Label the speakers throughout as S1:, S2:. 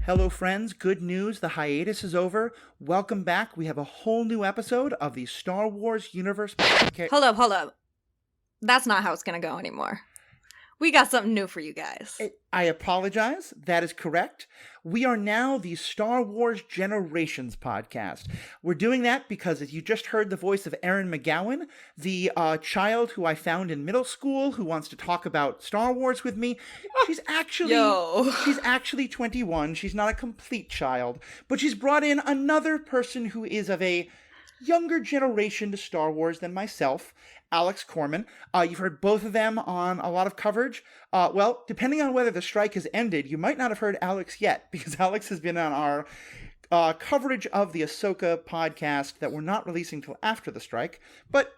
S1: Hello, friends. Good news. The hiatus is over. Welcome back. We have a whole new episode of the Star Wars universe.
S2: Hold up. That's not how it's going to go anymore. We got something new for you guys.
S1: I apologize. That is correct. We are now the Star Wars Generations podcast. We're doing that because, as you just heard the voice of Erin McGowan, the child who I found in middle school who wants to talk about Star Wars with me, she's actually 21. She's not a complete child, but she's brought in another person who is of a younger generation to Star Wars than myself, Alex Kormann. You've heard both of them on a lot of coverage. Well, depending on whether the strike has ended, you might not have heard Alex yet, because Alex has been on our coverage of the Ahsoka podcast that we're not releasing until after the strike. But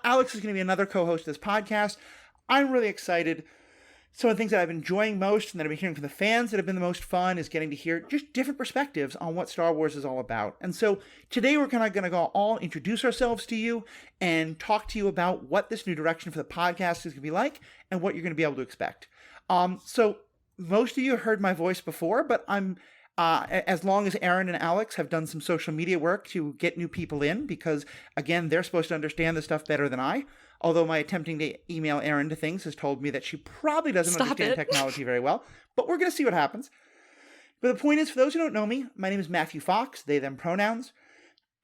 S1: Alex is going to be another co-host of this podcast. I'm really excited. Some of the things that I've been enjoying most and that I've been hearing from the fans that have been the most fun is getting to hear just different perspectives on what Star Wars is all about. And so today we're kind of going to go all introduce ourselves to you and talk to you about what this new direction for the podcast is going to be like and what you're going to be able to expect. So most of you have heard my voice before, but I'm as long as Erin and Alex have done some social media work to get new people in, because again, they're supposed to understand this stuff better than I. Although my attempting to email Erin to things has told me that she probably doesn't understand technology very well. But we're going to see what happens. But the point is, for those who don't know me, my name is Matthew Fox, they, them pronouns.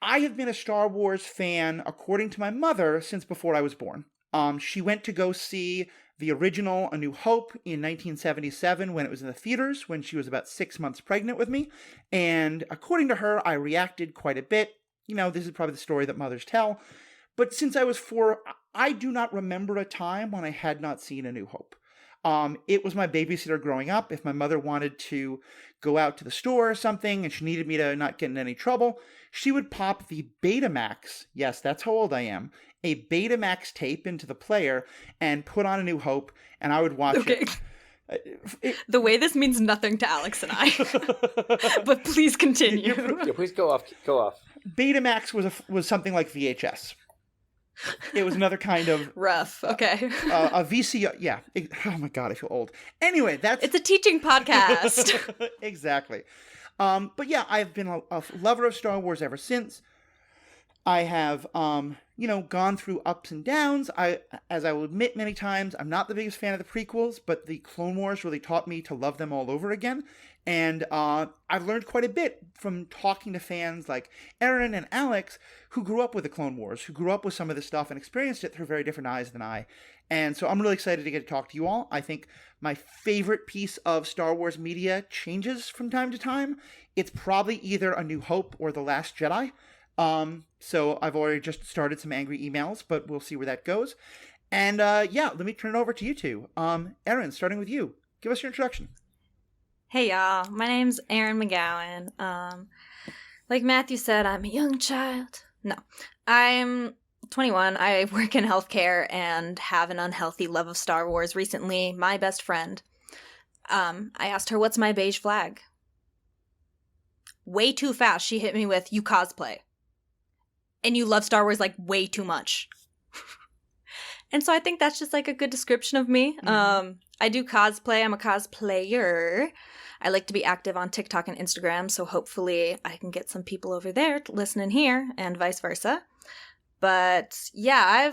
S1: I have been a Star Wars fan, according to my mother, since before I was born. She went to go see the original A New Hope in 1977 when it was in the theaters, when she was about 6 months pregnant with me. And according to her, I reacted quite a bit. You know, this is probably the story that mothers tell. But since I was 4, I do not remember a time when I had not seen A New Hope. It was my babysitter growing up. If my mother wanted to go out to the store or something and she needed me to not get in any trouble, she would pop the Betamax, yes, that's how old I am, a Betamax tape into the player and put on A New Hope, and I would watch it.
S2: The way this means nothing to Alex and I. But please continue.
S3: Yeah, please go off.
S1: Betamax was something like VHS. It was another kind of
S2: rough. Okay.
S1: A VCR. Yeah. Oh my God, I feel old. Anyway,
S2: it's a teaching podcast.
S1: Exactly. But yeah, I've been a lover of Star Wars ever since. I have, gone through ups and downs. As I will admit many times, I'm not the biggest fan of the prequels, but the Clone Wars really taught me to love them all over again. And I've learned quite a bit from talking to fans like Erin and Alex, who grew up with the Clone Wars, who grew up with some of this stuff and experienced it through very different eyes than I. And so I'm really excited to get to talk to you all. I think my favorite piece of Star Wars media changes from time to time. It's probably either A New Hope or The Last Jedi. So I've already just started some angry emails, but we'll see where that goes. And let me turn it over to you two. Erin, starting with you. Give us your introduction.
S2: Hey y'all, my name's Erin McGowan. Like Matthew said, I'm a young child. No, I'm 21. I work in healthcare and have an unhealthy love of Star Wars. Recently, my best friend, I asked her, what's my beige flag? Way too fast, she hit me with, you cosplay. And you love Star Wars, like, way too much. And so I think that's just, like, a good description of me. Mm-hmm. I do cosplay. I'm a cosplayer. I like to be active on TikTok and Instagram, so hopefully I can get some people over there to listen in here, and vice versa. But, yeah,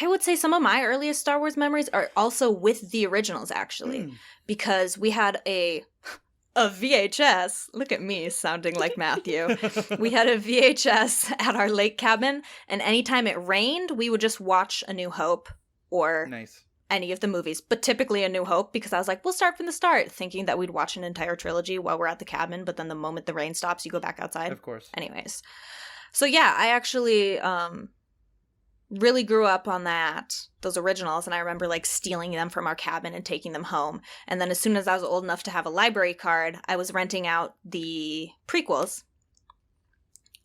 S2: I would say some of my earliest Star Wars memories are also with the originals, actually. Because we had a VHS. Look at me sounding like Matthew. We had a VHS at our lake cabin, and anytime it rained, we would just watch A New Hope or any of the movies, but typically A New Hope, because I was like, we'll start from the start, thinking that we'd watch an entire trilogy while we're at the cabin, but then the moment the rain stops, you go back outside.
S1: Of course.
S2: Anyways. So yeah, I actually really grew up on those originals, and I remember like stealing them from our cabin and taking them home. And then as soon as I was old enough to have a library card, I was renting out the prequels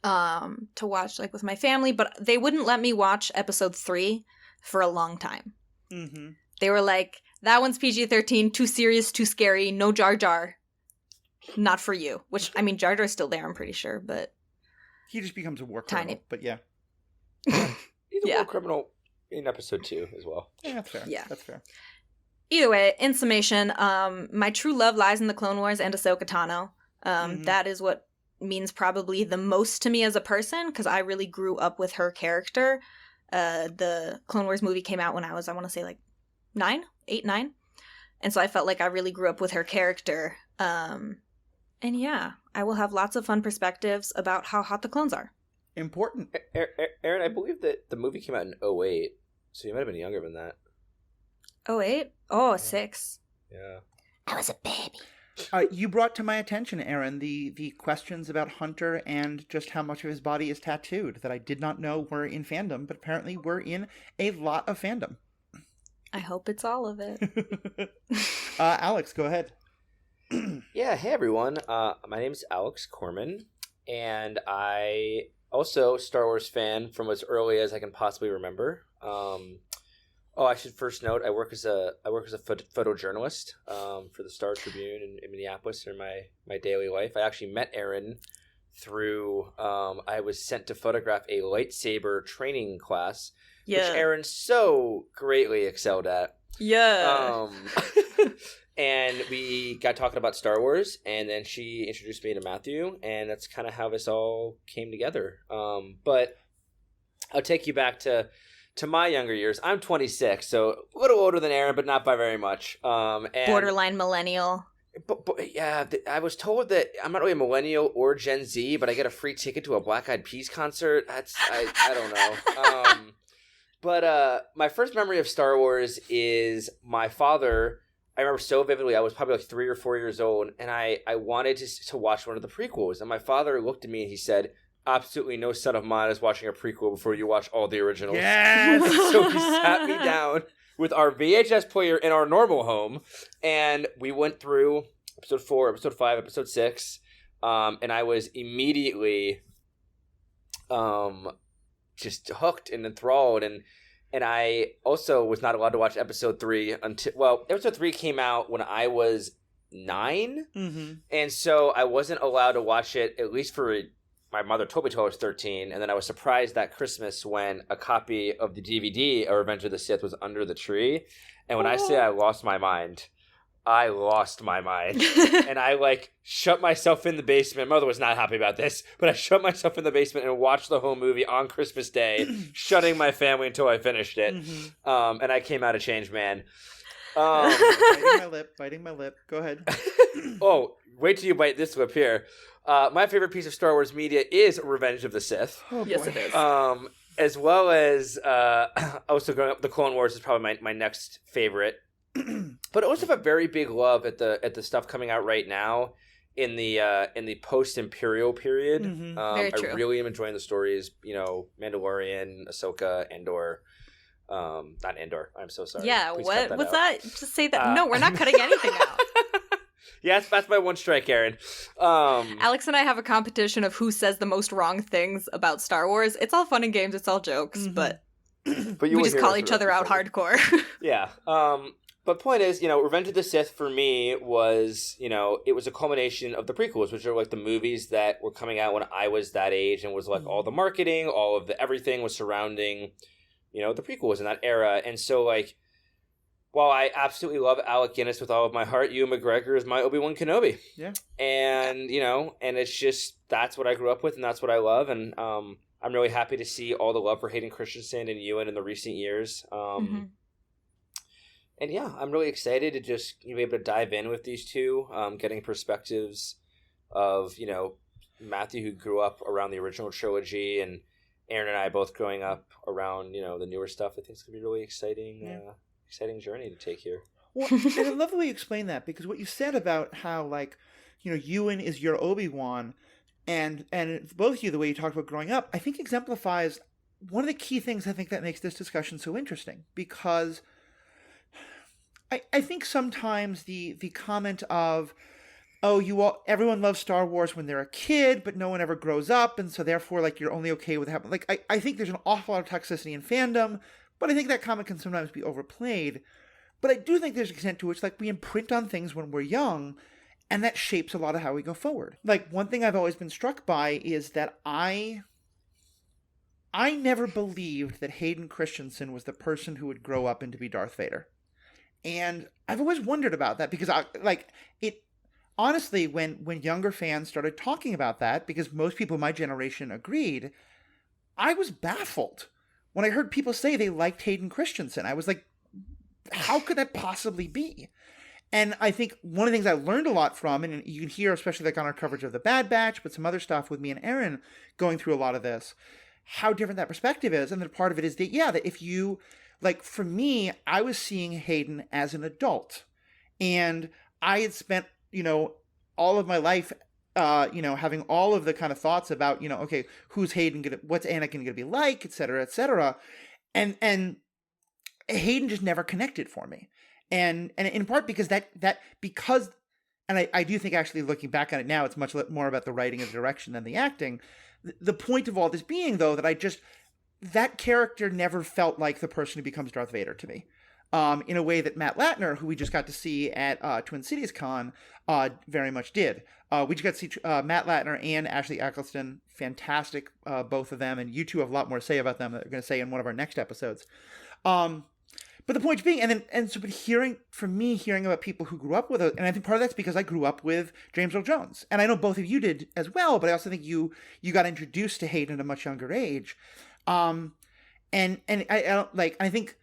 S2: to watch like with my family, but they wouldn't let me watch episode 3 for a long time. Mm-hmm. They were like, that one's PG-13, too serious, too scary, no Jar Jar, not for you. Which, I mean, Jar Jar's still there, I'm pretty sure, but
S1: he just becomes a war criminal, but yeah.
S3: He's a war criminal in episode 2 as well.
S1: Yeah, that's fair.
S2: Yeah.
S1: That's fair.
S2: Either way, in summation, my true love lies in the Clone Wars and Ahsoka Tano. That is what means probably the most to me as a person, because I really grew up with her character. The Clone Wars movie came out when I was, I want to say, like 8, 9. And so I felt like I really grew up with her character. And yeah, I will have lots of fun perspectives about how hot the clones are.
S1: Important.
S3: Aaron, I believe that the movie came out in 2008, so you might have been younger than that.
S2: 2008? Oh, 6.
S3: Yeah.
S2: I was a baby.
S1: You brought to my attention, Aaron, the questions about Hunter and just how much of his body is tattooed that I did not know were in fandom, but apparently were in a lot of fandom.
S2: I hope it's all of it.
S1: Alex, go ahead.
S3: Yeah, hey everyone. My name is Alex Kormann, and I also Star Wars fan from as early as I can possibly remember. I should first note I work as a photojournalist for the Star Tribune in Minneapolis in my daily life. I actually met Erin through I was sent to photograph a lightsaber training class, which Erin so greatly excelled at.
S2: Yeah.
S3: And we got talking about Star Wars, and then she introduced me to Matthew, and that's kind of how this all came together. But I'll take you back to my younger years. I'm 26, so a little older than Aaron, but not by very much. And
S2: borderline millennial.
S3: But yeah, I was told that I'm not really a millennial or Gen Z, but I get a free ticket to a Black Eyed Peas concert. I don't know. But my first memory of Star Wars is my father. I remember so vividly. I was probably like 3 or 4 years old, and I wanted to watch one of the prequels. And my father looked at me and he said, "Absolutely no son of mine is watching a prequel before you watch all the originals."
S1: Yes!
S3: So he sat me down with our VHS player in our normal home, and we went through episode 4, episode 5, episode 6, and I was immediately just hooked and enthralled, and I also was not allowed to watch episode 3 until, episode 3 came out when I was 9, and so I wasn't allowed to watch it, at least for my mother told me till I was 13, and then I was surprised that Christmas when a copy of the DVD of Revenge of the Sith was under the tree. And when I say I lost my mind, I lost my mind. And I shut myself in the basement. Mother was not happy about this, but I shut myself in the basement and watched the whole movie on Christmas Day, shutting my family until I finished it. And I came out a changed man.
S1: Biting my lip. Go ahead.
S3: Oh, wait till you bite this lip here. My favorite piece of Star Wars media is Revenge of the Sith.
S1: Oh,
S2: yes, it is.
S3: As well as also growing up, the Clone Wars is probably my next favorite. But I also have a very big love at the stuff coming out right now in the post-Imperial period.
S2: Very true.
S3: I really am enjoying the stories. Mandalorian, Ahsoka, Andor. Not Andor. I'm so sorry.
S2: Yeah,
S3: Please
S2: what
S3: cut
S2: was
S3: out.
S2: that? Just say that. No, we're not cutting anything out.
S3: Yeah, that's my one strike, Aaron.
S2: Alex and I have a competition of who says the most wrong things about Star Wars. It's all fun and games. It's all jokes, but we just call each other out hardcore.
S3: Yeah. But point is, Revenge of the Sith for me was, it was a culmination of the prequels, which are like the movies that were coming out when I was that age, and was like all the marketing, all of the everything was surrounding, the prequels in that era. And so while I absolutely love Alec Guinness with all of my heart, Ewan McGregor is my Obi-Wan Kenobi.
S1: Yeah.
S3: And, and it's just, that's what I grew up with and that's what I love. And I'm really happy to see all the love for Hayden Christensen and Ewan in the recent years. And yeah, I'm really excited to just be able to dive in with these two, getting perspectives of, Matthew, who grew up around the original trilogy, and Aaron and I both growing up around, the newer stuff. I think it's going to be really exciting, exciting journey to take here.
S1: Well, and I love the way you explain that, because what you said about how, Ewan is your Obi-Wan, and both of you, the way you talked about growing up, I think exemplifies one of the key things I think that makes this discussion so interesting, because I think sometimes the comment of, everyone loves Star Wars when they're a kid, but no one ever grows up, and so therefore, you're only okay with having, I think there's an awful lot of toxicity in fandom, but I think that comment can sometimes be overplayed. But I do think there's an extent to which, we imprint on things when we're young, and that shapes a lot of how we go forward. One thing I've always been struck by is that I never believed that Hayden Christensen was the person who would grow up and to be Darth Vader. And I've always wondered about that because honestly, when younger fans started talking about that, because most people in my generation agreed, I was baffled when I heard people say they liked Hayden Christensen. I was like, how could that possibly be? And I think one of the things I learned a lot from, and you can hear, especially like on our coverage of The Bad Batch, but some other stuff with me and Erin going through a lot of this, how different that perspective is. And that part of it is that, that if you, like for me, I was seeing Hayden as an adult. And I had spent, all of my life, having all of the kind of thoughts about, okay, who's Hayden what's Anakin going to be like, et cetera, et cetera. And Hayden just never connected for me. And in part because I do think actually looking back on it now, it's much more about the writing and the direction than the acting. The point of all this being, though, that that character never felt like the person who becomes Darth Vader to me. In a way that Matt Latner, who we just got to see at Twin Cities Con, very much did. We just got to see Matt Latner and Ashley Eccleston. Fantastic, both of them. And you two have a lot more to say about them that we're going to say in one of our next episodes. But the point being, but hearing about people who grew up with it, and I think part of that's because I grew up with James Earl Jones. And I know both of you did as well, but I also think you got introduced to Hayden at a much younger age. I think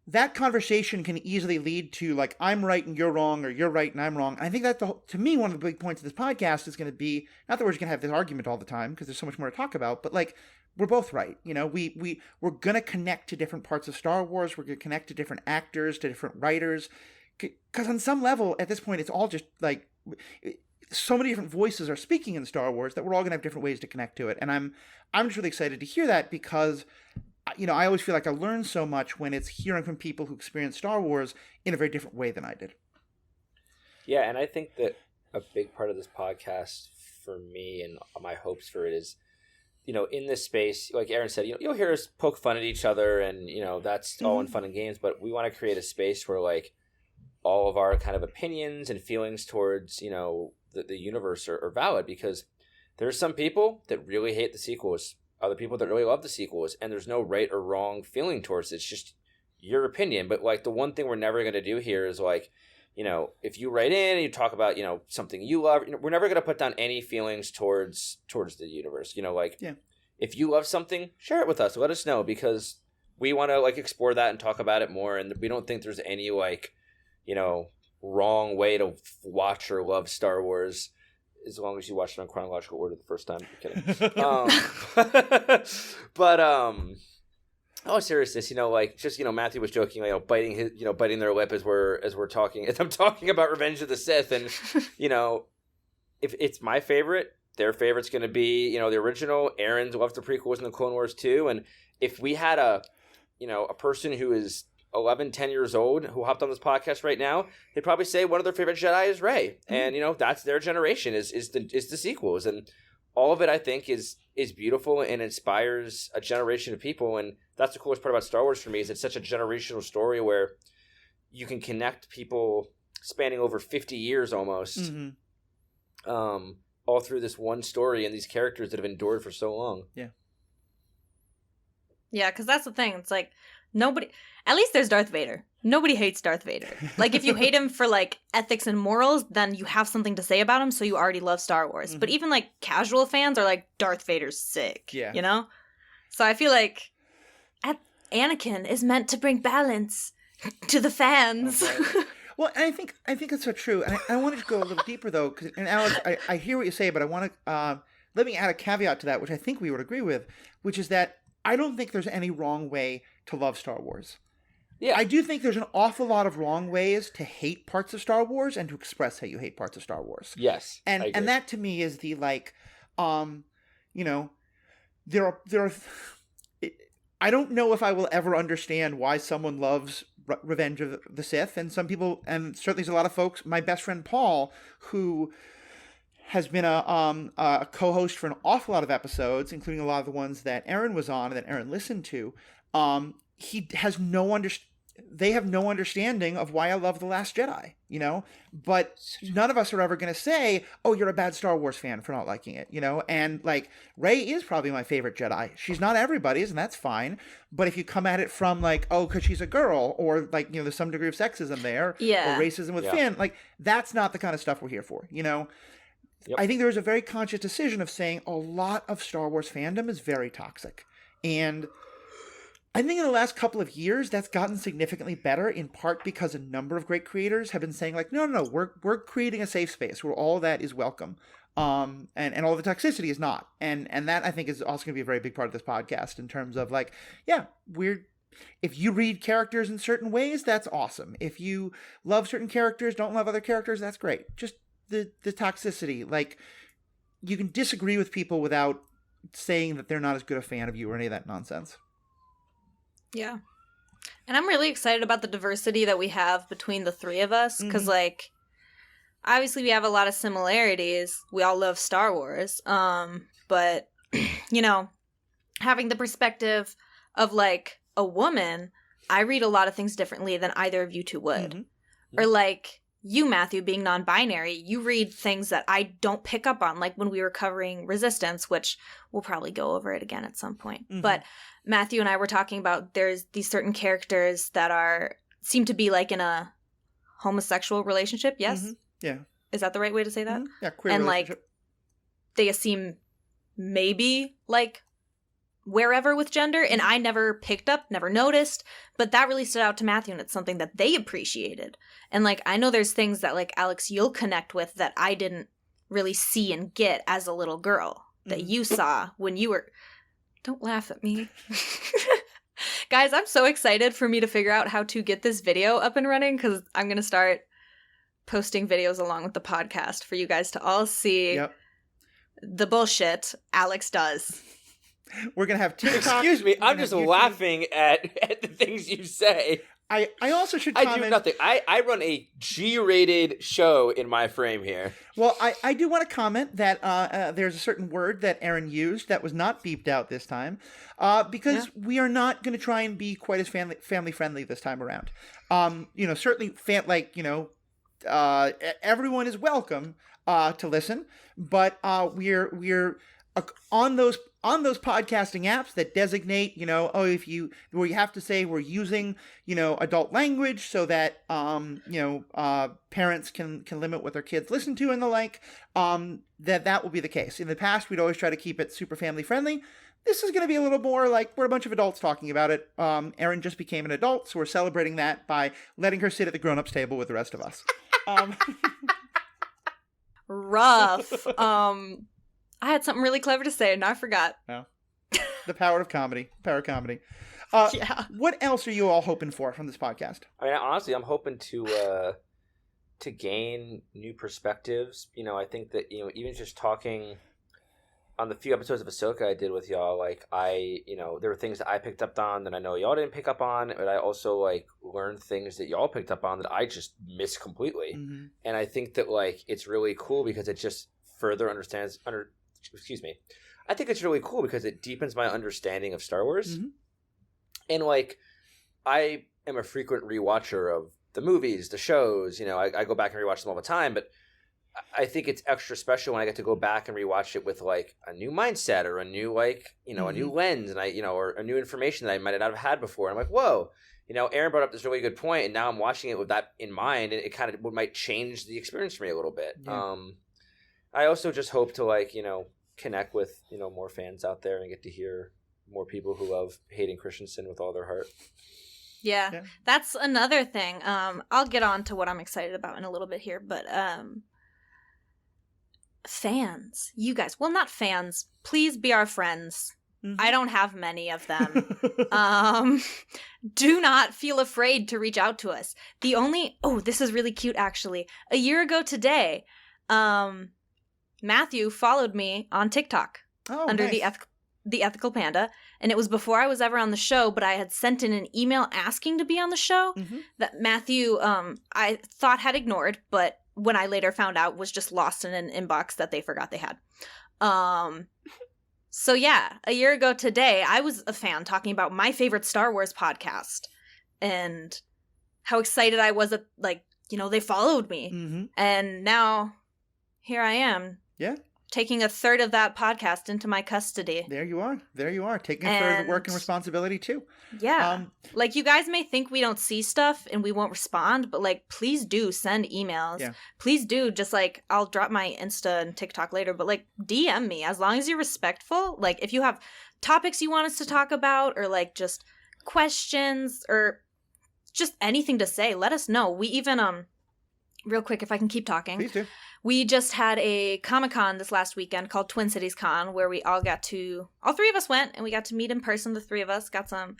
S1: that conversation can easily lead to like, I'm right and you're wrong, or you're right and I'm wrong. And I think that to me, one of the big points of this podcast is going to be, not that we're just going to have this argument all the time, because there's so much more to talk about, but like, we're both right. We're going to connect to different parts of Star Wars. We're going to connect to different actors, to different writers. Because on some level, at this point, it's all just like, so many different voices are speaking in Star Wars that we're all going to have different ways to connect to it. And I'm just really excited to hear that because, I always feel like I learn so much when it's hearing from people who experience Star Wars in a very different way than I did.
S3: Yeah, and I think that a big part of this podcast for me and my hopes for it is, in this space, like Erin said, you'll hear us poke fun at each other and, that's all in fun and games, but we want to create a space where like all of our kind of opinions and feelings towards, the universe are valid, because there are some people that really hate the sequels, other people that really love the sequels, and there's no right or wrong feeling towards it. It's just your opinion. But like the one thing we're never going to do here is like, if you write in and you talk about, something you love, we're never going to put down any feelings towards the universe. If you love something, share it with us. Let us know, because we want to like explore that and talk about it more. And we don't think there's any like, wrong way to watch or love Star Wars, as long as you watch it in chronological order the first time. I'm kidding. Oh, seriousness, Matthew was joking, biting their lip as we're talking, as I'm talking about Revenge of the Sith, and, if it's my favorite, their favorite's going to be, the original. Aaron's loved the prequels and the Clone Wars too, and if we had a person who is 11, 10 years old who hopped on this podcast right now, they'd probably say one of their favorite Jedi is Rey, and, that's their generation, is the sequels, and all of it, I think, is beautiful and inspires a generation of people. And that's the coolest part about Star Wars for me, is it's such a generational story where you can connect people spanning over 50 years almost, all through this one story and these characters that have endured for so long.
S1: Yeah.
S2: Yeah, because that's the thing. It's like nobody, at least there's Darth Vader. Nobody hates Darth Vader. Like if you hate him for like ethics and morals, then you have something to say about him, so you already love Star Wars. But even like casual fans are like, Darth Vader's sick. Yeah. So I feel like Anakin is meant to bring balance to the fans.
S1: Okay. Well, and I think it's so true. And I wanted to go a little deeper though, and Alex, I hear what you say, but I want to let me add a caveat to that, which I think we would agree with, which is that I don't think there's any wrong way to love Star Wars. Yeah. I do think there's an awful lot of wrong ways to hate parts of Star Wars and to express how you hate parts of Star Wars.
S3: Yes.
S1: And that to me is the like, there are I don't know if I will ever understand why someone loves Revenge of the Sith, and some people, and certainly there's a lot of folks, my best friend Paul, who has been a co-host for an awful lot of episodes, including a lot of the ones that Erin was on and that Erin listened to. He has no they have no understanding of why I love The Last Jedi, you know? But none of us are ever going to say, oh, you're a bad Star Wars fan for not liking it, you know? And, like, Rey is probably my favorite Jedi. She's not everybody's, and that's fine. But if you come at it from, like, oh, because she's a girl, or, like, you know, there's some degree of sexism there, or racism with Finn, like, that's not the kind of stuff we're here for, you know? Yep. I think there was a very conscious decision of saying a lot of Star Wars fandom is very toxic. And I think in the last couple of years, that's gotten significantly better, in part because a number of great creators have been saying, like, no, we're creating a safe space where all that is welcome. And all the toxicity is not. And that, I think, is also going to be a very big part of this podcast in terms of, like, yeah, if you read characters in certain ways, that's awesome. If you love certain characters, don't love other characters, that's great. Just the toxicity. Like, you can disagree with people without saying that they're not as good a fan of you or any of that nonsense.
S2: Yeah. And I'm really excited about the diversity that we have between the three of us. Because, like, obviously we have a lot of similarities. We all love Star Wars. But, you know, having the perspective of, like, a woman, I read a lot of things differently than either of you two would. Or, like, you, Matthew, being non-binary, you read things that I don't pick up on. Like when we were covering Resistance, which we'll probably go over it again at some point. But Matthew and I were talking about there's these certain characters that seem to be like in a homosexual relationship. Yes?
S1: Yeah.
S2: Is that the right way to say that?
S1: Yeah, queer
S2: and
S1: relationship.
S2: Like they seem maybe like wherever with gender, and I never picked up, never noticed, but that really stood out to Matthew, and it's something that they appreciated. And like I know there's things that like Alex you'll connect with that I didn't really see and get as a little girl that you saw when you were. Don't laugh at me. Guys, I'm so excited for me to figure out how to get this video up and running, because I'm going to start posting videos along with the podcast for you guys to all see the bullshit Alex does.
S1: We're going to have TikTok.
S3: Excuse me, I'm just laughing at the things you say.
S1: I also should comment.
S3: I do nothing. I run a G-rated show in my frame here.
S1: Well, I do want to comment that there's a certain word that Erin used that was not beeped out this time, because we are not going to try and be quite as family friendly this time around. You know, certainly, everyone is welcome to listen, but we're on those podcasting apps that designate, you know, where you have to say we're using, you know, adult language so that, parents can limit what their kids listen to and the like, that will be the case. In the past, we'd always try to keep it super family friendly. This is going to be a little more like we're a bunch of adults talking about it. Erin just became an adult, so we're celebrating that by letting her sit at the grown-ups table with the rest of us.
S2: Rough. I had something really clever to say, and I forgot.
S1: No. The power of comedy. What else are you all hoping for from this podcast?
S3: I mean, honestly, I'm hoping to gain new perspectives. You know, I think that, you know, even just talking on the few episodes of Ahsoka I did with y'all, like, there were things that I picked up on that I know y'all didn't pick up on, but I also, like, learned things that y'all picked up on that I just missed completely. And I think that, like, it's really cool because it just further I think it's really cool because it deepens my understanding of Star Wars. And, like, I am a frequent rewatcher of the movies, the shows. You know, I go back and rewatch them all the time, but I think it's extra special when I get to go back and rewatch it with, like, a new mindset or a new, like, you know, a new lens, and or a new information that I might not have had before. And I'm like, whoa, you know, Erin brought up this really good point, and now I'm watching it with that in mind, and it kind of might change the experience for me a little bit. I also just hope to, like, you know, connect with, you know, more fans out there and get to hear more people who love Hayden Christensen with all their heart.
S2: Yeah, that's another thing. I'll get on to what I'm excited about in a little bit here, but fans, you guys, well, not fans, please be our friends. I don't have many of them. Do not feel afraid to reach out to us. This is really cute, actually. A year ago today, Matthew followed me on TikTok under
S1: nice.
S2: the Ethical Panda, and it was before I was ever on the show, but I had sent in an email asking to be on the show that Matthew I thought had ignored, but when I later found out was just lost in an inbox that they forgot they had. So yeah, a year ago today, I was a fan talking about my favorite Star Wars podcast, and how excited I was that, like, you know, they followed me.
S1: Mm-hmm.
S2: And now here I am.
S1: Yeah.
S2: Taking a third of that podcast into my custody.
S1: There you are. Taking a third of the work and responsibility too.
S2: Yeah. Like, you guys may think we don't see stuff and we won't respond, but, like, please do send emails.
S1: Yeah.
S2: Please do. Just, like, I'll drop my Insta and TikTok later, but, like, DM me. As long as you're respectful. Like, if you have topics you want us to talk about, or, like, just questions, or just anything to say, let us know. We even, real quick, if I can keep talking.
S1: Please do.
S2: We just had a Comic-Con this last weekend called Twin Cities Con, where we all three of us went, and we got to meet in person. The three of us got some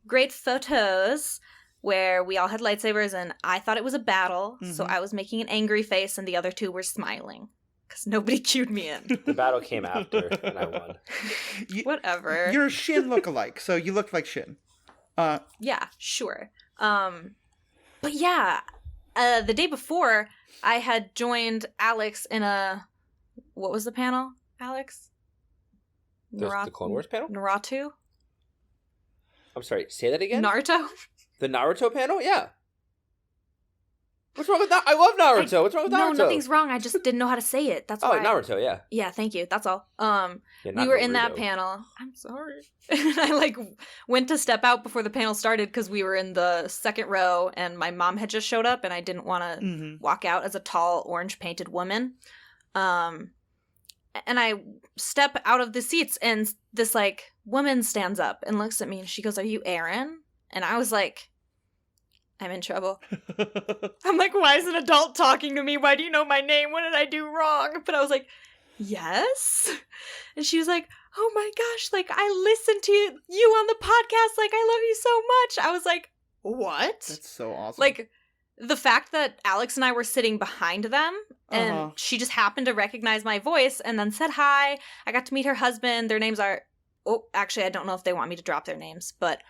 S2: great photos where we all had lightsabers, and I thought it was a battle, so I was making an angry face, and the other two were smiling, because nobody cued me in.
S3: The battle came after, and I won.
S2: Whatever.
S1: You're a Shin lookalike, so you look like Shin.
S2: Yeah, sure. But yeah, the day before, I had joined Alex in what was the panel, Alex?
S3: The Clone Wars panel?
S2: Naruto?
S3: I'm sorry, say that again?
S2: Naruto?
S3: The Naruto panel? Yeah. What's wrong with that? I love Naruto. What's wrong with Naruto?
S2: No, nothing's wrong. I just didn't know how to say it. That's why.
S3: Oh, Naruto, yeah.
S2: Yeah, thank you. That's all.
S3: Yeah,
S2: we were in
S3: Naruto.
S2: that panel. I'm sorry. And I, like, went to step out before the panel started because we were in the second row and my mom had just showed up and I didn't want to walk out as a tall, orange-painted woman. And I step out of the seats and this, like, woman stands up and looks at me and she goes, "Are you Erin?" And I was like, I'm in trouble. I'm like, why is an adult talking to me? Why do you know my name? What did I do wrong? But I was like, yes. And she was like, oh my gosh, like, I listened to you on the podcast. Like, I love you so much. I was like, what?
S1: That's so awesome.
S2: Like, the fact that Alex and I were sitting behind them and she just happened to recognize my voice and then said hi. I got to meet her husband. Their names are, oh, actually, I don't know if they want me to drop their names, but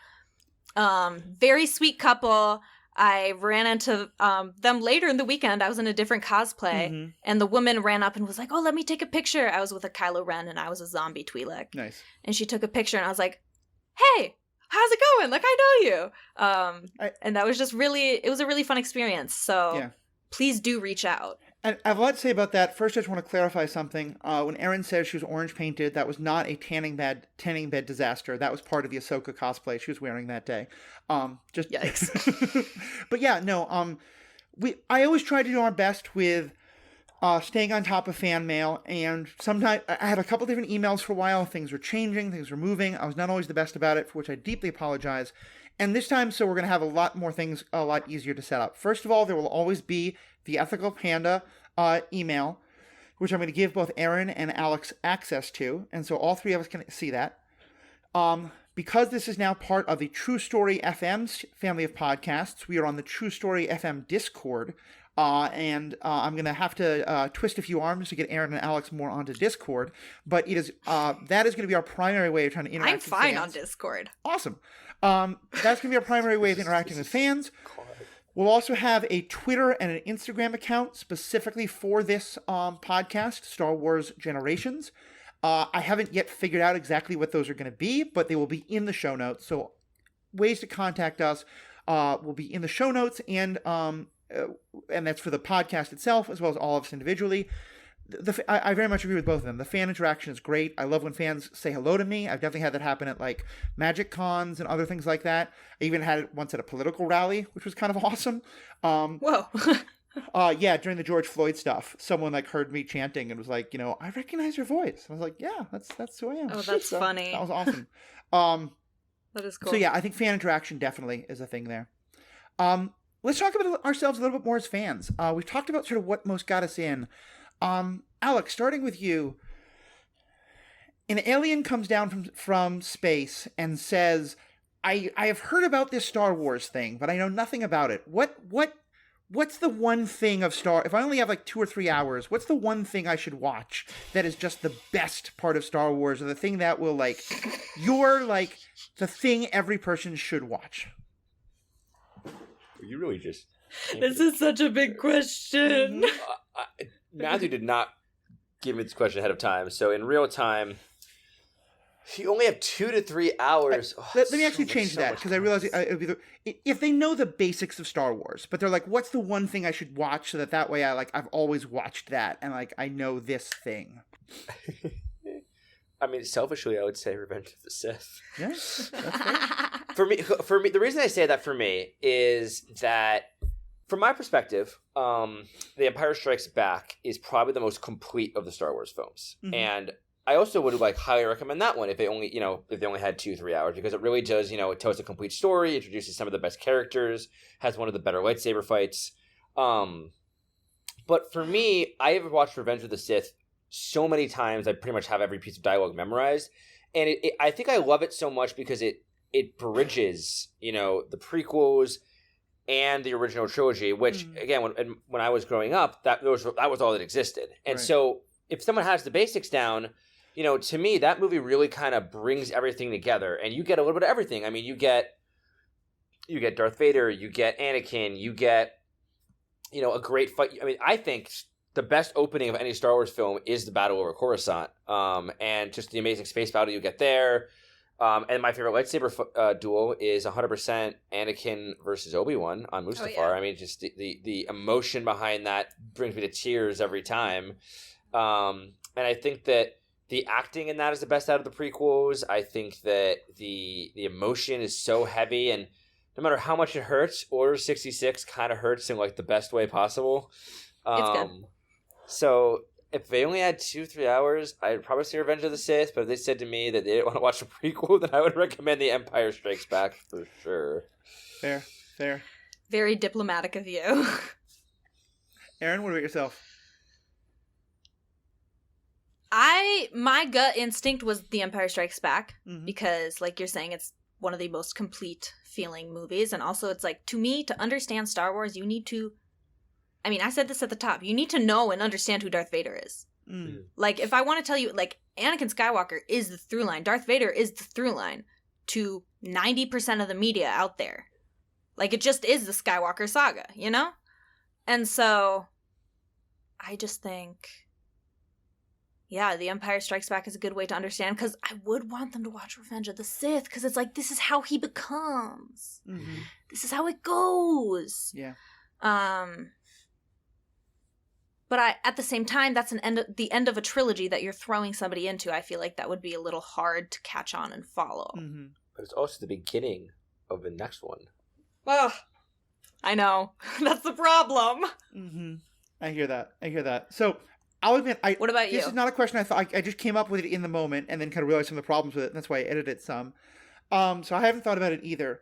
S2: very sweet couple. I ran into them later in the weekend. I was in a different cosplay, and the woman ran up and was like, "Oh, let me take a picture." I was with a Kylo Ren, and I was a zombie Twi'lek.
S1: Nice.
S2: And she took a picture, and I was like, "Hey, how's it going? Like, I know you." And that was just it was a really fun experience. So please do reach out.
S1: And I have a lot to say about that. First, I just want to clarify something. When Erin says she was orange painted, that was not a tanning bed disaster. That was part of the Ahsoka cosplay she was wearing that day. Just
S2: yikes.
S1: But yeah, no. I always try to do our best with staying on top of fan mail, and sometimes I had a couple different emails for a while. Things were changing, things were moving. I was not always the best about it, for which I deeply apologize. And this time, so we're going to have a lot more things a lot easier to set up. First of all, there will always be the Ethical Panda email, which I'm going to give both Erin and Alex access to. And so all three of us can see that. Because this is now part of the True Story FM's family of podcasts, we are on the True Story FM Discord. And I'm going to have to twist a few arms to get Erin and Alex more onto Discord. But it is that is going to be our primary way of trying to interact with fans.
S2: I'm fine on Discord.
S1: Awesome. That's going to be our primary way of interacting with fans. We'll also have a Twitter and an Instagram account specifically for this podcast, Star Wars Generations. I haven't yet figured out exactly what those are going to be, but they will be in the show notes. So ways to contact us will be in the show notes, and that's for the podcast itself as well as all of us individually. I very much agree with both of them. The fan interaction is great. I love when fans say hello to me. I've definitely had that happen at like Magic Cons and other things like that. I even had it once at a political rally, which was kind of awesome.
S2: Whoa.
S1: Yeah, during the George Floyd stuff, someone like heard me chanting and was like, I recognize your voice. I was like, yeah, that's who I am.
S2: Oh, that's funny.
S1: That was awesome.
S2: That is cool.
S1: So yeah, I think fan interaction definitely is a thing there. Let's talk about ourselves a little bit more as fans. We've talked about sort of what most got us in. Alex, starting with you, an alien comes down from space and says, I have heard about this Star Wars thing, but I know nothing about it. What's the one thing of if I only have like 2 or 3 hours, what's the one thing I should watch that is just the best part of Star Wars, or the thing that will the thing every person should watch?
S3: You really just...
S2: This is such a big question.
S3: Matthew did not give me this question ahead of time, so in real time, You only have 2 to 3 hours.
S1: Let me actually change that, because I realize if they know the basics of Star Wars, but they're like, what's the one thing I should watch so that way I've always watched that and like I know this thing.
S3: I mean, selfishly, I would say Revenge of the Sith.
S1: Yes.
S3: For me, the reason I say that for me is that, from my perspective, The Empire Strikes Back is probably the most complete of the Star Wars films, and I also would highly recommend that one if they only had 2-3 hours, because it really does, it tells a complete story, introduces some of the best characters, has one of the better lightsaber fights. But for me, I have watched Revenge of the Sith so many times, I pretty much have every piece of dialogue memorized, and I think I love it so much because it bridges, the prequels and the original trilogy, which again, when I was growing up, that was all that existed. And so if someone has the basics down, to me, that movie really kind of brings everything together, and you get a little bit of everything. I mean, you get Darth Vader, you get Anakin, you get, a great fight. I mean, I think the best opening of any Star Wars film is the battle over Coruscant, and just the amazing space battle you get there. And my favorite lightsaber duel is 100% Anakin versus Obi-Wan on Mustafar.
S2: Oh, yeah.
S3: I mean, just the emotion behind that brings me to tears every time. And I think that the acting in that is the best out of the prequels. I think that the emotion is so heavy, and no matter how much it hurts, Order 66 kind of hurts in the best way possible.
S2: It's good.
S3: So if they only had 2-3 hours, I'd probably say Revenge of the Sith. But if they said to me that they didn't want to watch a prequel, then I would recommend The Empire Strikes Back for sure.
S1: Fair.
S2: Very diplomatic of you.
S1: Erin, what about yourself?
S2: My gut instinct was The Empire Strikes Back, because, like you're saying, it's one of the most complete feeling movies, and also it's to me, to understand Star Wars, you need to, I mean, I said this at the top, you need to know and understand who Darth Vader is. If I want to tell you, Anakin Skywalker is the through line, Darth Vader is the through line to 90% of the media out there. It just is the Skywalker saga, And so, I just think, yeah, The Empire Strikes Back is a good way to understand, because I would want them to watch Revenge of the Sith, because it's this is how he becomes. This is how it goes.
S1: Yeah.
S2: But at the same time, that's the end of a trilogy that you're throwing somebody into. I feel like that would be a little hard to catch on and follow.
S3: But it's also the beginning of the next one.
S2: Well, I know. That's the problem.
S1: I hear that. So I'll admit,
S2: what about you?
S1: This is not a question I thought. I just came up with it in the moment and then kind of realized some of the problems with it. And that's why I edited it some. So I haven't thought about it either.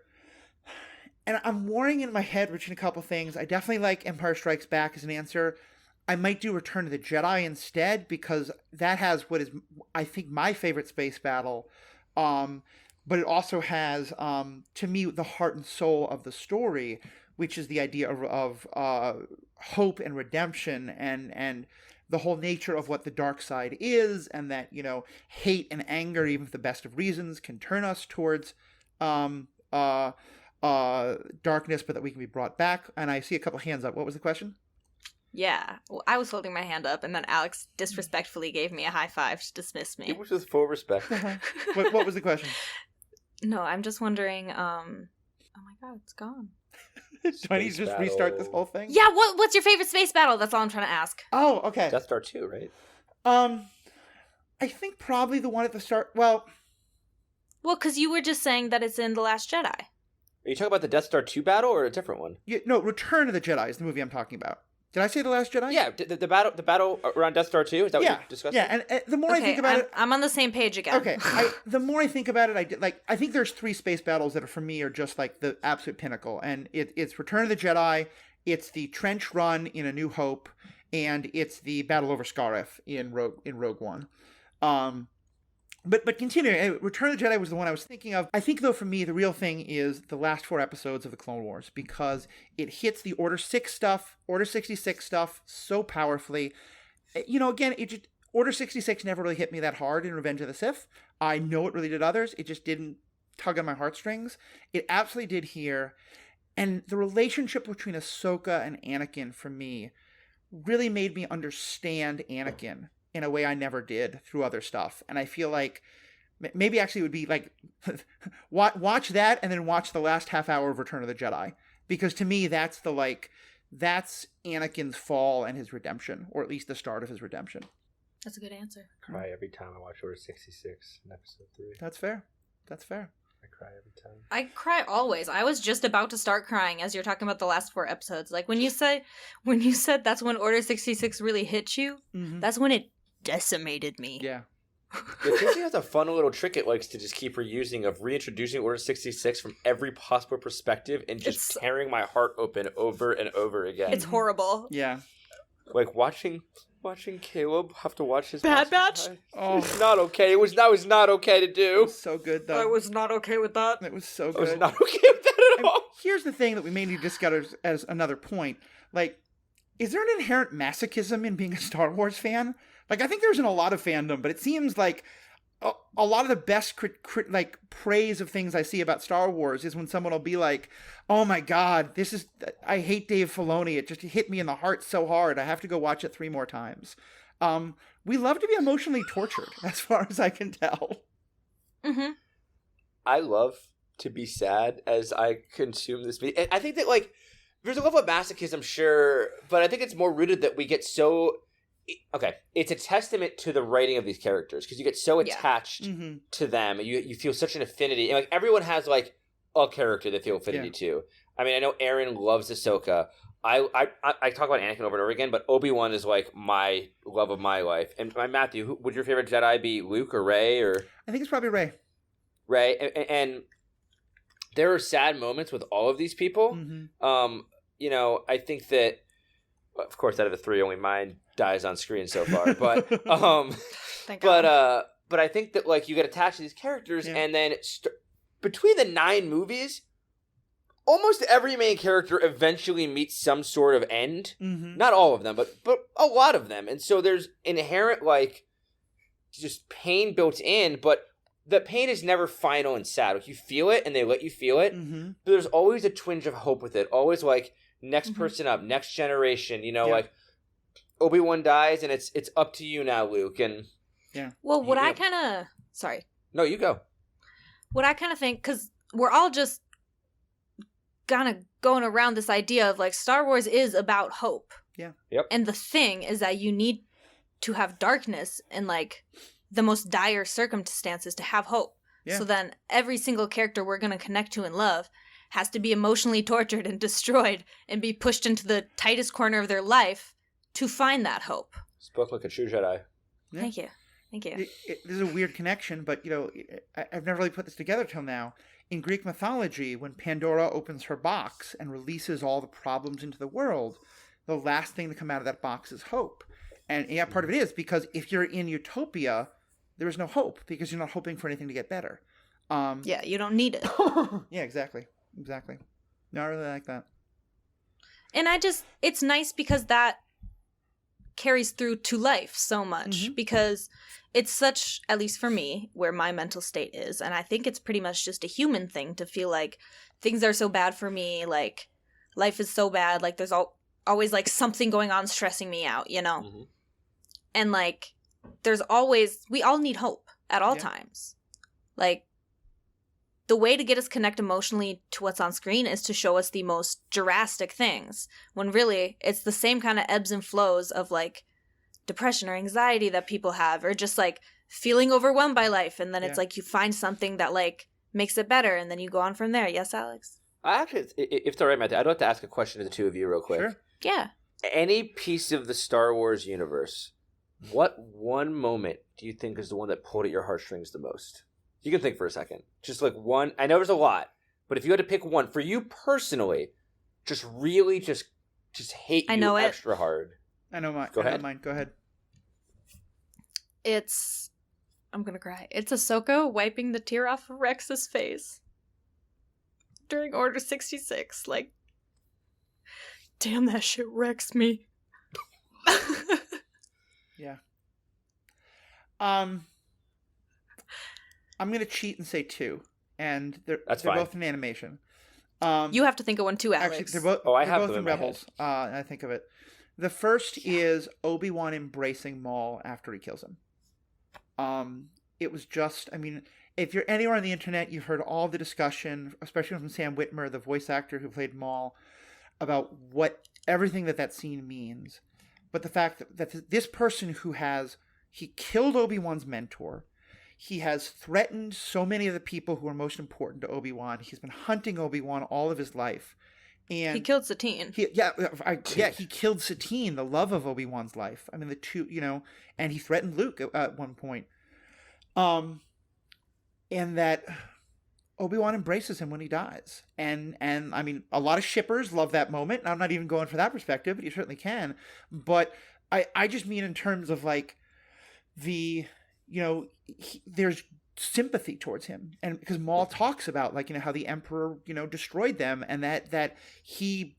S1: And I'm warring in my head between a couple things. I definitely like Empire Strikes Back as an answer. I might do Return of the Jedi instead, because that has what is, I think, my favorite space battle. But it also has, to me, the heart and soul of the story, which is the idea of hope and redemption, and the whole nature of what the dark side is, and that, hate and anger, even for the best of reasons, can turn us towards darkness, but that we can be brought back. And I see a couple hands up. What was the question?
S2: Yeah, well, I was holding my hand up, and then Alex disrespectfully gave me a high five to dismiss me.
S3: It was with full respect.
S1: What was the question?
S2: No, I'm just wondering, oh my god, it's gone.
S1: Do I need to just restart this whole thing?
S2: Yeah, what's your favorite space battle? That's all I'm trying to ask.
S1: Oh, okay.
S3: Death Star 2, right?
S1: I think probably the one at the start, well,
S2: because you were just saying that it's in The Last Jedi.
S3: Are you talking about the Death Star 2 battle or a different one?
S1: No, Return of the Jedi is the movie I'm talking about. Did I say The Last Jedi?
S3: Yeah, the battle around Death Star 2? Is that what you're discussing?
S1: Yeah, and the more I think about it...
S2: I'm on the same page again.
S1: Okay, the more I think about it, I think there's 3 space battles that are, for me, are just the absolute pinnacle. And it's Return of the Jedi, it's the trench run in A New Hope, and it's the battle over Scarif in Rogue One. But continuing, Return of the Jedi was the one I was thinking of. I think, though, for me, the real thing is the last 4 episodes of the Clone Wars, because it hits the Order 66 stuff so powerfully. Again, Order 66 never really hit me that hard in Revenge of the Sith. I know it really did others. It just didn't tug on my heartstrings. It absolutely did here. And the relationship between Ahsoka and Anakin, for me, really made me understand Anakin in a way I never did through other stuff. And I feel like Maybe actually it would be like watch that and then watch the last half hour of Return of the Jedi, because to me that's Anakin's fall and his redemption, or at least the start of his redemption.
S2: That's a good answer.
S3: I cry every time I watch Order 66 in episode 3.
S1: That's fair.
S3: I cry every time.
S2: I cry always. I was just about to start crying as you're talking about the last 4 episodes. Like when you said that's when Order 66 really hit you, that's when it decimated me.
S1: Yeah.
S3: Disney has a fun little trick it likes to just keep reusing of reintroducing Order 66 from every possible perspective and just tearing my heart open over and over again.
S2: It's horrible.
S1: Yeah.
S3: Like watching Caleb have to watch his
S2: Bad Batch.
S3: Oh, it's not okay. That was not okay to do.
S1: It was so good though.
S2: I was not okay with that.
S1: It was so good.
S3: I was not okay with that at all.
S1: Here's the thing that we may need to discuss as another point. Like, is there an inherent masochism in being a Star Wars fan? Like, I think there's in a lot of fandom, but it seems like a lot of the best praise of things I see about Star Wars is when someone will be like, "Oh my God, I hate Dave Filoni. It just hit me in the heart so hard. I have to go watch it 3 more times." We love to be emotionally tortured, as far as I can tell.
S2: Mm-hmm.
S3: I love to be sad as I consume this media. I think that like there's a level of masochism, sure, but I think it's more rooted that we get so. Okay, it's a testament to the writing of these characters because you get so attached to them. You feel such an affinity. And like everyone has like a character they feel affinity to. I mean, I know Aaron loves Ahsoka. I talk about Anakin over and over again, but Obi-Wan is like my love of my life. And Matthew, would your favorite Jedi be Luke or Rey? Or
S1: I think it's probably Rey.
S3: Rey. And there are sad moments with all of these people. You know, I think that, of course, out of the 3, only mine dies on screen so far, but
S2: Thank God.
S3: but I think that like you get attached to these characters, and then between the 9 movies, almost every main character eventually meets some sort of end. Not all of them, but a lot of them, and so there's inherent like just pain built in, but the pain is never final and sad. Like you feel it, and they let you feel it. But there's always a twinge of hope with it. Always like next person up, next generation. You know, like. Obi-Wan dies, and it's up to you now, Luke. And
S2: well, what I kind of sorry.
S3: No, you go.
S2: What I kind of think, because we're all just kind of going around this idea of like Star Wars is about hope.
S1: Yeah.
S3: Yep.
S2: And the thing is that you need to have darkness and like the most dire circumstances to have hope. Yeah. So then every single character we're going to connect to and love has to be emotionally tortured and destroyed and be pushed into the tightest corner of their life to find that hope.
S3: Spoke like a true Jedi.
S2: Yeah. Thank you.
S1: There's a weird connection, but you know, I've never really put this together till now. In Greek mythology, when Pandora opens her box and releases all the problems into the world, the last thing to come out of that box is hope. And part of it is because if you're in utopia, there is no hope because you're not hoping for anything to get better.
S2: You don't need it.
S1: Yeah, exactly. No, I really like that.
S2: And it's nice because that carries through to life so much because it's such, at least for me, where my mental state is. And I think it's pretty much just a human thing to feel like things are so bad for me. Like life is so bad. Like there's always like something going on stressing me out, you know? And like we all need hope at all times. Like the way to get us connect emotionally to what's on screen is to show us the most drastic things, when really it's the same kind of ebbs and flows of like depression or anxiety that people have, or just like feeling overwhelmed by life. And then it's like you find something that like makes it better, and then you go on from there. Yes, Alex?
S3: Actually, if it's all right, Matthew, I'd like to ask a question to the two of you real quick.
S1: Sure.
S2: Yeah.
S3: Any piece of the Star Wars universe, what one moment do you think is the one that pulled at your heartstrings the most? You can think for a second. Just like one. I know there's a lot, but if you had to pick one for you personally, just really just hate you extra hard.
S1: I know mine.
S3: Go ahead.
S1: Go ahead.
S2: I'm gonna cry. It's Ahsoka wiping the tear off of Rex's face during Order 66. Like, damn, that shit wrecks me.
S1: Yeah. I'm going to cheat and say 2, and they're both in animation.
S2: You have to think of one too, Alex.
S1: Actually, they're both in Rebels. I think of it. The first is Obi-Wan embracing Maul after he kills him. It was just, I mean, if you're anywhere on the internet, you've heard all the discussion, especially from Sam Witwer, the voice actor who played Maul, about what everything that scene means. But the fact that this person he killed Obi-Wan's mentor. He has threatened so many of the people who are most important to Obi-Wan. He's been hunting Obi-Wan all of his life. And
S2: he killed Satine.
S1: He killed Satine, the love of Obi-Wan's life. I mean, the two, and he threatened Luke at one point. And that Obi-Wan embraces him when he dies. And I mean, a lot of shippers love that moment. I'm not even going for that perspective, but you certainly can. But I just mean in terms of like there's sympathy towards him, and because Maul talks about like how the Emperor destroyed them, and that he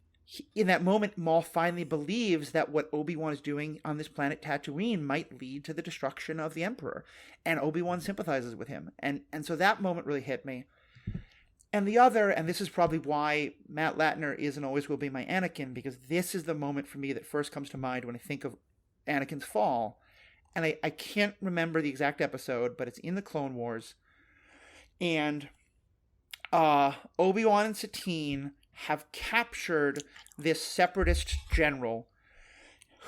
S1: in that moment Maul finally believes that what Obi-Wan is doing on this planet Tatooine might lead to the destruction of the Emperor, and Obi-Wan sympathizes with him, and so that moment really hit me. And the other, and this is probably why Matt Latner is and always will be my Anakin, because this is the moment for me that first comes to mind when I think of Anakin's fall. And I can't remember the exact episode, but it's in the Clone Wars. And Obi-Wan and Satine have captured this separatist general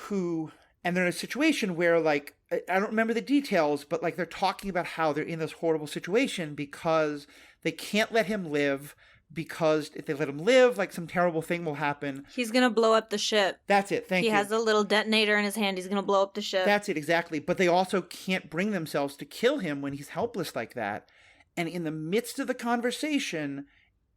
S1: and they're in a situation where, like, I don't remember the details, but like they're talking about how they're in this horrible situation because they can't let him live, because if they let him live, like some terrible thing will happen.
S2: He's going to blow up the ship.
S1: That's it. Thank you.
S2: He has a little detonator in his hand. He's going to blow up the ship.
S1: That's it, exactly. But they also can't bring themselves to kill him when he's helpless like that. And in the midst of the conversation,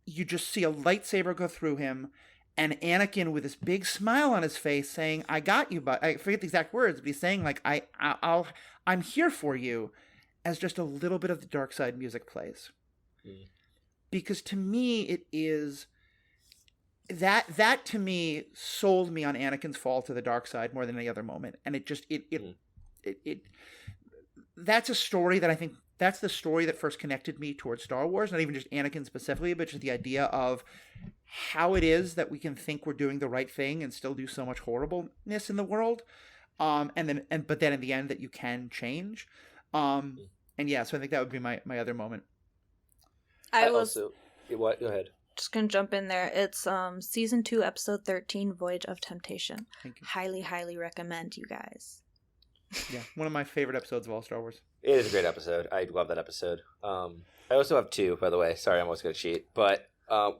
S1: you just see a lightsaber go through him, and Anakin with this big smile on his face saying, "I got you, but I forget the exact words, but he's saying like, I'm here for you," as just a little bit of the dark side music plays. Mm. Because to me, it is that to me sold me on Anakin's fall to the dark side more than any other moment. And that's a story that I think that's the story that first connected me towards Star Wars, not even just Anakin specifically, but just the idea of how it is that we can think we're doing the right thing and still do so much horribleness in the world. But then in the end that you can change. So I think that would be my other moment.
S3: Also, what? Go ahead.
S2: Just gonna jump in there. It's season 2, episode 13, Voyage of Temptation.
S1: Thank you.
S2: Highly, highly recommend, you guys.
S1: Yeah, one of my favorite episodes of all Star Wars.
S3: It is a great episode. I love that episode. I also have 2, by the way. Sorry, I'm always gonna cheat, but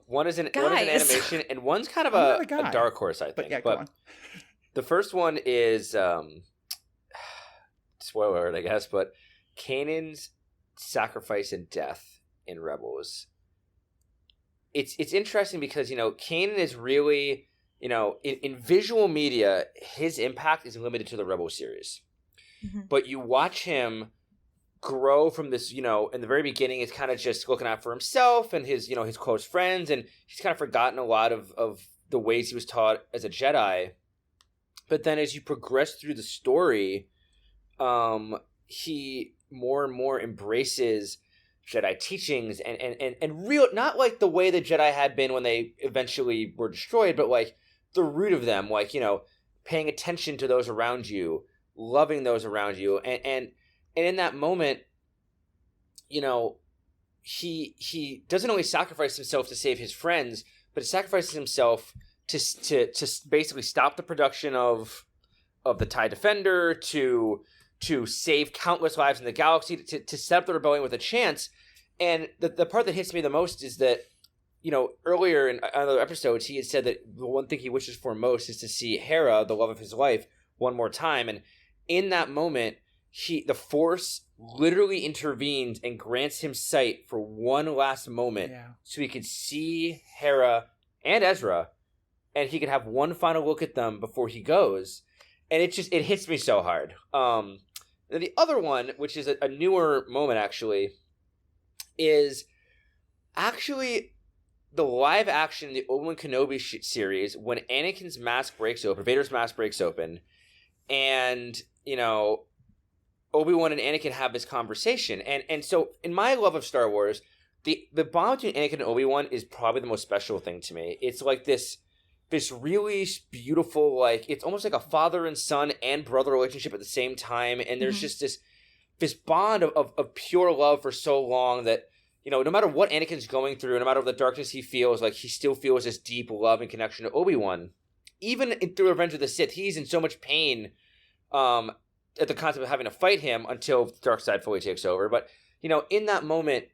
S3: one is an animation, and one's kind of a dark horse, I think.
S1: But yeah, go on.
S3: The first one is spoiler alert, I guess, but Kanan's sacrifice and death in Rebels. It's interesting because Kanan is really in visual media, his impact is limited to the Rebel series. Mm-hmm. But you watch him grow from this, in the very beginning, it's kind of just looking out for himself and his his close friends, and he's kind of forgotten a lot of the ways he was taught as a Jedi. But then as you progress through the story, he more and more embraces Jedi teachings and real, not like the way the Jedi had been when they eventually were destroyed, but like the root of them, like, paying attention to those around you, loving those around you. And in that moment, he doesn't only sacrifice himself to save his friends, but he sacrifices himself to basically stop the production of the TIE Defender, to save countless lives in the galaxy, to set up the rebellion with a chance. And the part that hits me the most is that, earlier in other episodes, he had said that the one thing he wishes for most is to see Hera, the love of his life, one more time. And in that moment, the Force literally intervenes and grants him sight for one last moment, so he could see Hera and Ezra, and he could have one final look at them before he goes. And it hits me so hard. The other one, which is a newer moment actually, is actually the live action, the Obi-Wan Kenobi series, when Anakin's mask breaks open, Vader's mask breaks open, and, Obi-Wan and Anakin have this conversation. And so in my love of Star Wars, the bond between Anakin and Obi-Wan is probably the most special thing to me. It's like this really beautiful, like, it's almost like a father and son and brother relationship at the same time. And there's just this bond of pure love for so long that, you know, no matter what Anakin's going through, no matter the darkness he feels, like he still feels this deep love and connection to Obi-Wan. Even through Revenge of the Sith, he's in so much pain at the concept of having to fight him until the dark side fully takes over. But, you know, in that moment,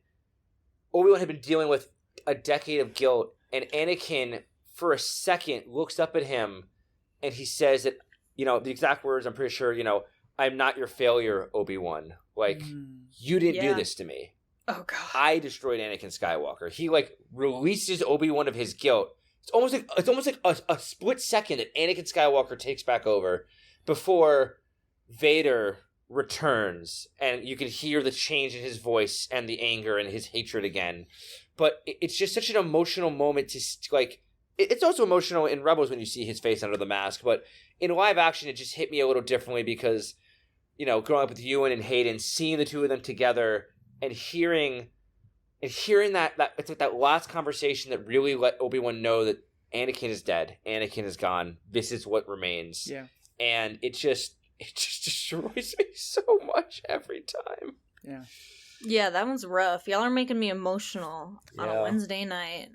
S3: Obi-Wan had been dealing with a decade of guilt, and Anakin, for a second, looks up at him, and he says that, you know, the exact words, I'm pretty sure, you know, "I'm not your failure, Obi-Wan. Like, you didn't do this to me.
S2: Oh, God.
S3: I destroyed Anakin Skywalker." He, like, releases Obi-Wan of his guilt. It's almost like a split second that Anakin Skywalker takes back over before Vader returns, and you can hear the change in his voice and the anger and his hatred again. But it's just such an emotional moment to, like, it's also emotional in Rebels when you see his face under the mask, but in live action it just hit me a little differently because, you know, growing up with Ewan and Hayden, seeing the two of them together and hearing that it's like that last conversation that really let Obi-Wan know that Anakin is dead, Anakin is gone, this is what remains.
S1: Yeah.
S3: And it just destroys me so much every time.
S1: Yeah.
S2: Yeah, that one's rough. Y'all are making me emotional on a Wednesday night.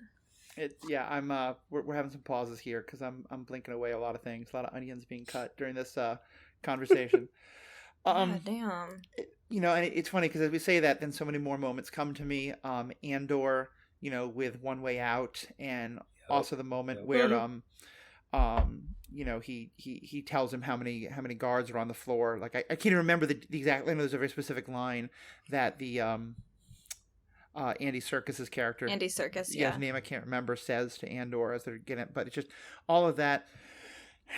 S1: We're having some pauses here because I'm blinking away a lot of things, a lot of onions being cut during this conversation.
S2: God damn.
S1: You know, and it's funny because as we say that, then so many more moments come to me. Andor, you know, with One Way Out, and also the moment where you know, he tells him how many guards are on the floor. Like I can't even remember the exact. I know there's a very specific line that the Andy Serkis's character,
S2: Andy Serkis,
S1: his name I can't remember, says to Andor as they're getting it. But it's just all of that,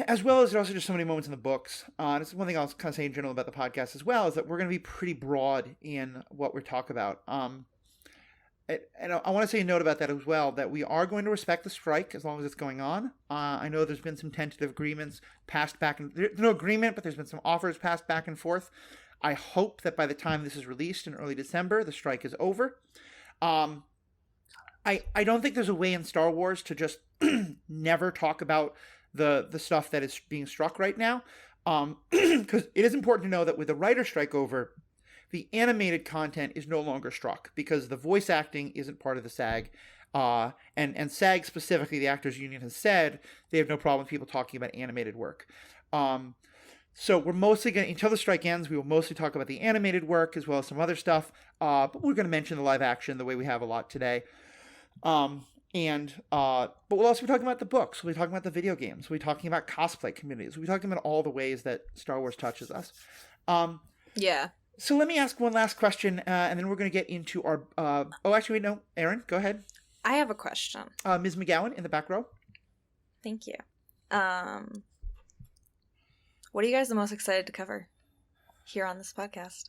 S1: as well as there's also just so many moments in the books. And it's one thing I'll kind of say in general about the podcast as well, is that we're going to be pretty broad in what we talk about. And I want to say a note about that as well, that we are going to respect the strike as long as it's going on. I know there's been some tentative agreements passed back, and there's no agreement, but there's been some offers passed back and forth. I hope that by the time this is released in early December, the strike is over. I don't think there's a way in Star Wars to just never talk about the stuff that is being struck right now, because it is important to know that with the writer's strike over, the animated content is no longer struck because the voice acting isn't part of the SAG. And SAG specifically, the Actors Union, has said they have no problem with people talking about animated work. So we're mostly going to, until the strike ends, we will mostly talk about the animated work as well as some other stuff. But we're going to mention the live action the way we have a lot today. But we'll also be talking about the books. We'll be talking about the video games. We'll be talking about cosplay communities. We'll be talking about all the ways that Star Wars touches us.
S2: Yeah.
S1: So let me ask one last question, and then we're going to get into our... Erin, go ahead.
S2: I have a question.
S1: Ms. McGowan in the back row.
S2: Thank you. What are you guys the most excited to cover here on this podcast?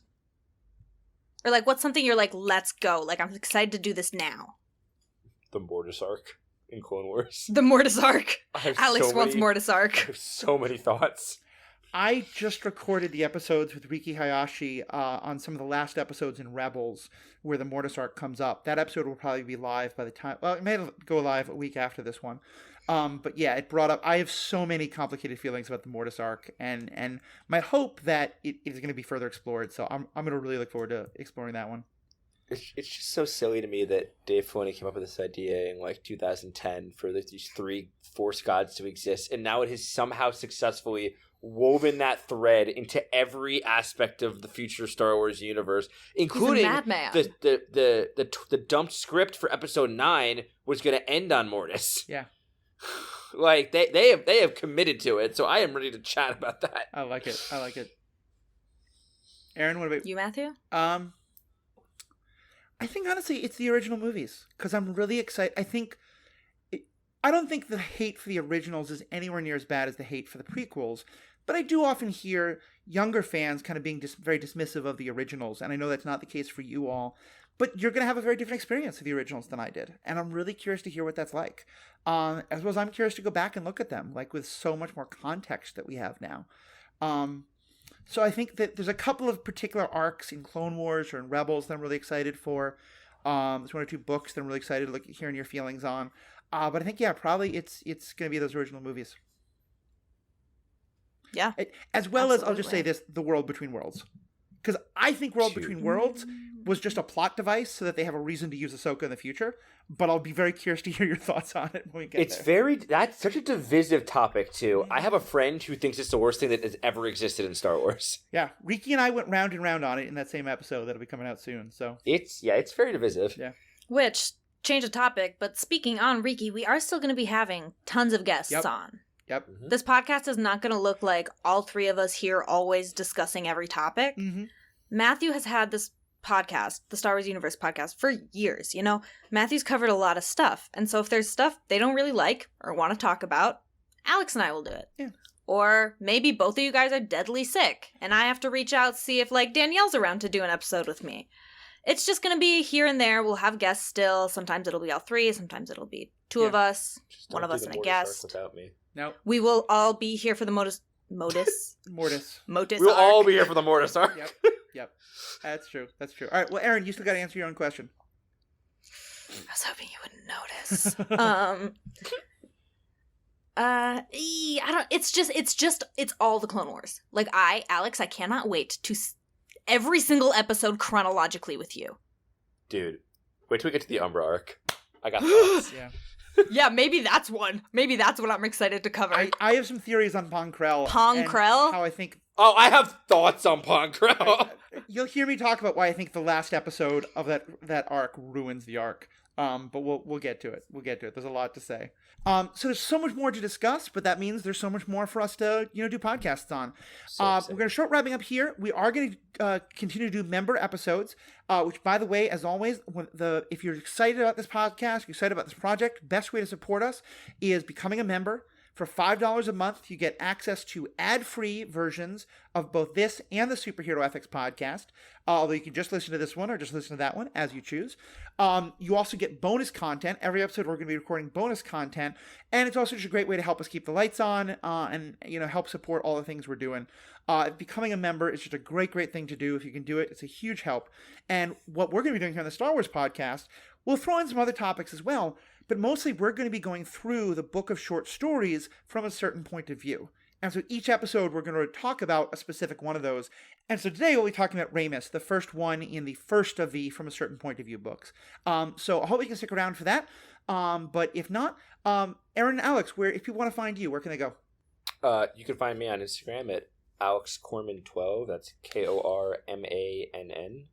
S2: Or, like, what's something you're like, let's go. Like, I'm excited to do this now.
S3: The Mortis arc in Clone Wars.
S2: The Mortis arc. Alex wants Mortis arc.
S3: I have so many thoughts.
S1: I just recorded the episodes with Riki Hayashi on some of the last episodes in Rebels where the Mortis arc comes up. That episode will probably be live by the time... Well, it may go live a week after this one. But yeah, it brought up... I have so many complicated feelings about the Mortis arc, and my hope that it is going to be further explored. So I'm going to really look forward to exploring that one.
S3: It's just so silly to me that Dave Filoni came up with this idea in like 2010 for these 3 Force gods to exist, and now it has somehow successfully woven that thread into every aspect of the future Star Wars universe, including the dumped script for Episode 9 was going to end on Mortis.
S1: Yeah.
S3: Like they have committed to it, so I am ready to chat about that.
S1: I like it. Erin, what about
S2: you, Matthew?
S1: I think honestly it's the original movies because I'm really excited. I don't think the hate for the originals is anywhere near as bad as the hate for the prequels, but I do often hear younger fans kind of being very dismissive of the originals, and I know that's not the case for you all, but you're going to have a very different experience with the originals than I did, and I'm really curious to hear what that's like. As well as I'm curious to go back and look at them, like with so much more context that we have now. So I think that there's a couple of particular arcs in Clone Wars or in Rebels that I'm really excited for. There's 1 or 2 books that I'm really excited to look at hearing your feelings on. But I think, yeah, probably it's going to be those original movies.
S2: Yeah.
S1: As well as, I'll just say this, The World Between Worlds. Because I think World Between Worlds was just a plot device so that they have a reason to use Ahsoka in the future. But I'll be very curious to hear your thoughts on it when we get there.
S3: That's such a divisive topic, too. I have a friend who thinks it's the worst thing that has ever existed in Star Wars.
S1: Yeah, Riki and I went round and round on it in that same episode that'll be coming out soon. So
S3: it's very divisive.
S1: Yeah.
S2: Which, change of topic, but speaking on Riki, we are still going to be having tons of guests on.
S1: Yep.
S2: Mm-hmm. This podcast is not going to look like all three of us here always discussing every topic.
S1: Mm-hmm.
S2: Matthew has had this podcast, the Star Wars Universe podcast, for years. You know, Matthew's covered a lot of stuff. And so if there's stuff they don't really like or want to talk about, Alex and I will do it.
S1: Yeah.
S2: Or maybe both of you guys are deadly sick and I have to reach out, see if like Danielle's around to do an episode with me. It's just going to be here and there. We'll have guests still. Sometimes it'll be all three. Sometimes it'll be two of us, one of us and a guest.
S3: Without me.
S1: No.
S2: We will all be here for the Mortis.
S1: We'll
S3: all be here for the Mortis arc.
S1: Yep. That's true. All right. Well, Erin, you still got to answer your own question.
S2: I was hoping you wouldn't notice. I don't. It's all the Clone Wars. Like Alex, I cannot wait to every single episode chronologically with you.
S3: Dude, wait till we get to the Umbra arc. I got thoughts.
S1: Yeah.
S2: Yeah, maybe that's one. Maybe that's what I'm excited to cover.
S1: I have some theories on Pong Krell. How I think...
S3: Oh, I have thoughts on Pong Krell.
S1: You'll hear me talk about why I think the last episode of that arc ruins the arc. But we'll get to it. There's a lot to say. So there's so much more to discuss, but that means there's so much more for us to do podcasts on. We're going to start wrapping up here. We are going to continue to do member episodes, which, by the way, as always, if you're excited about this podcast, you're excited about this project, best way to support us is becoming a member. For $5 a month, you get access to ad-free versions of both this and the Superhero Ethics podcast, although you can just listen to this one or just listen to that one, as you choose. You also get bonus content. Every episode, we're going to be recording bonus content, and it's also just a great way to help us keep the lights on and help support all the things we're doing. Becoming a member is just a great thing to do. If you can do it, it's a huge help. And what we're going to be doing here on the Star Wars podcast, we'll throw in some other topics as well, but mostly we're going to be going through the book of short stories from a certain point of view. And so each episode, we're going to talk about a specific one of those. And so today we'll be talking about Ramus, the first one in the first of the From a Certain Point of View books. So I hope you can stick around for that. But if not, Erin and Alex, if people want to find you, where can they go?
S3: You can find me on Instagram at Alex Kormann 12. That's Kormann.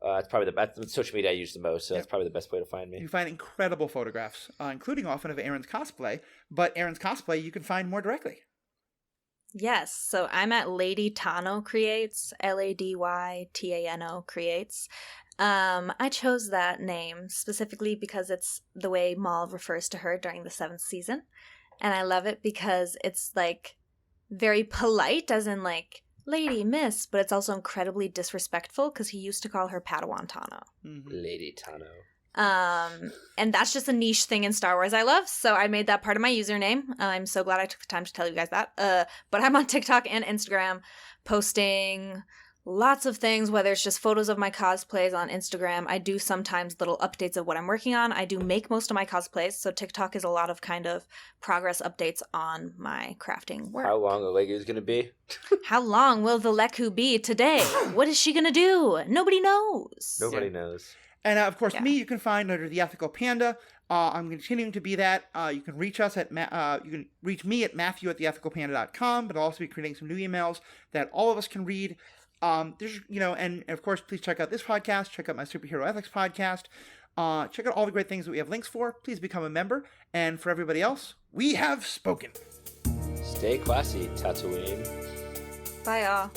S3: That's probably that's the social media I use the most, so that's probably the best way to find me.
S1: You can find incredible photographs, including often of Erin's cosplay, but Erin's cosplay you can find more directly.
S2: Yes, so I'm at Lady Tano Creates, LadyTano Creates. I chose that name specifically because it's the way Maul refers to her during the 7th season, and I love it because it's like very polite, as in like Lady, Miss, but it's also incredibly disrespectful because he used to call her Padawan Tano.
S1: Mm-hmm.
S3: Lady Tano.
S2: And that's just a niche thing in Star Wars I love, so I made that part of my username. I'm so glad I took the time to tell you guys that. But I'm on TikTok and Instagram posting lots of things, whether it's just photos of my cosplays on Instagram. I do sometimes little updates of what I'm working on. I do make most of my cosplays, so TikTok is a lot of kind of progress updates on my crafting work.
S3: How long the Legu is going to be?
S2: How long will the Leku be today? What is she going to do? Nobody knows.
S3: Nobody knows.
S1: And of course, me you can find under the Ethical Panda. I'm continuing to be that. You can reach us at you can reach me at Matthew@theethicalpanda.com, but I'll also be creating some new emails that all of us can read. There's and of course, please check out this podcast. Check out my Superhero Ethics podcast. Check out all the great things that we have links for. Please become a member. And for everybody else, we have spoken.
S3: Stay classy, Tatooine.
S2: Bye, y'all.